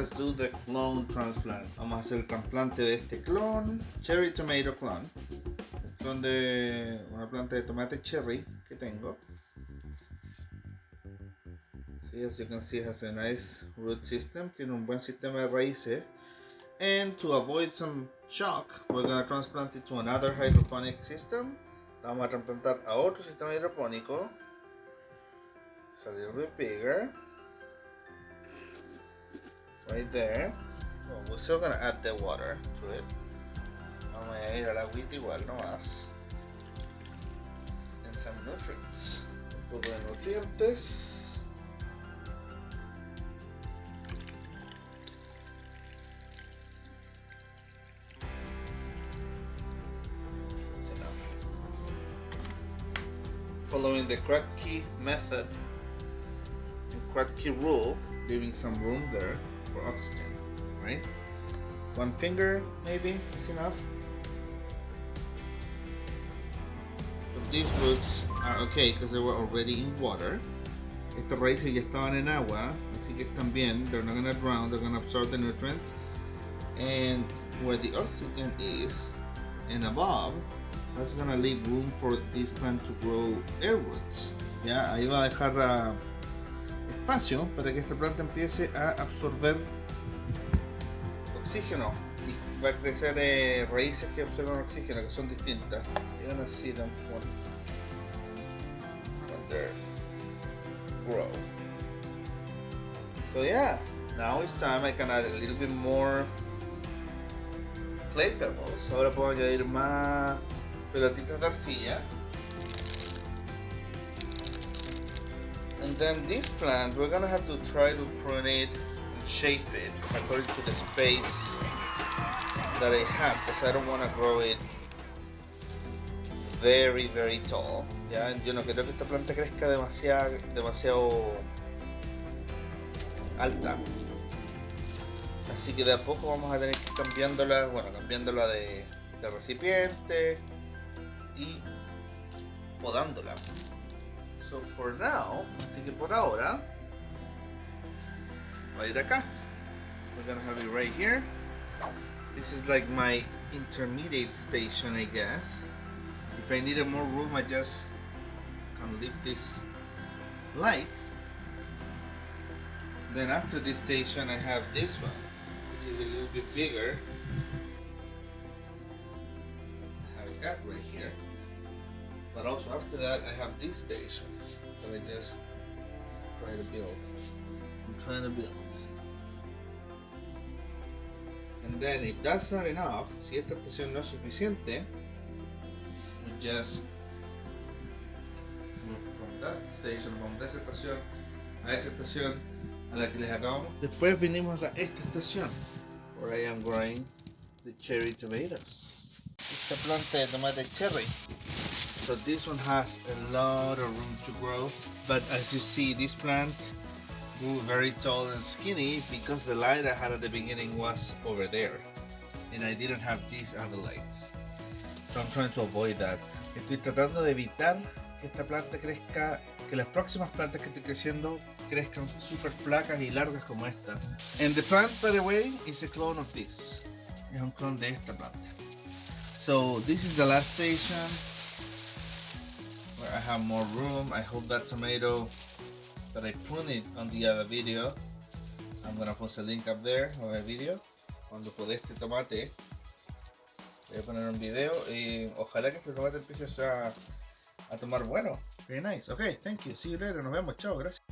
let's do the clone transplant. Vamos a hacer el trasplante de este clon, cherry tomato clone. El clon de una planta de tomate cherry que tengo. See, as you can see, it has a nice root system. Tiene un buen sistema de raíces. And to avoid some shock, we're going to transplant it to another hydroponic system. La vamos a trasplantar a otro sistema hidropónico. It's a little bit bigger. Right there. Well, we're still going to add the water to it. Vamos a ir al agüita igual nomás. And some nutrients. Un poco de nutrientes. Following the crack key method and crack key rule, leaving some room there for oxygen, right? One finger maybe is enough. But these roots are okay because they were already in water. Estas raíces ya estaban en agua, así que están bien. They're not gonna drown, they're gonna absorb the nutrients. And where the oxygen is and above, that's gonna leave room for this plant to grow air roots. Ya, ahí va a dejar espacio para que esta planta empiece a absorber oxígeno y va a crecer raíces que absorben oxígeno, que son distintas. You're gonna see them when they grow. So yeah, now it's time I can add a little bit more clay pebbles. Ahora puedo añadir más pelotitas de arcilla. And then this plant, we're gonna have to try to prune it and shape it according to the space that I have, because I don't want to grow it very tall. Ya, yo no quiero que esta planta crezca demasiado alta. Así que de a poco vamos a tener que ir cambiándola de recipiente y podándola. So for now, así que por ahora va a ir acá. We're gonna have it right here. This is like my intermediate station, I guess. If I needed more room, I just can leave this light. Then after this station, I have this one, which is a little bit bigger. That right here, but also after that I have this station that I just try to build. I'm trying to build, and then if that's not enough, si esta estación no es suficiente, we just move from that station, from esa estación a esa estación a la que les acabamos. Después vinimos a esta estación where I am growing the cherry tomatoes. Esta planta de tomate cherry. So this one has a lot of room to grow, but as you see, this plant grew very tall and skinny because the light I had at the beginning was over there and I didn't have these other lights. So I'm trying to avoid that. Estoy tratando de evitar que esta planta crezca, que las próximas plantas que estoy creciendo crezcan súper flacas y largas como esta. And the plant, by the way, is a clone of this. Es un clon de esta planta. So this is the last station where I have more room. I hope that tomato that I pruned it on the other video, I'm gonna post a link up there of a video. Cuando podé este tomate, voy a poner un video y ojalá que este tomate empiece a tomar bueno. Very nice. Okay, thank you. See you later. Nos vemos. Chao. Gracias.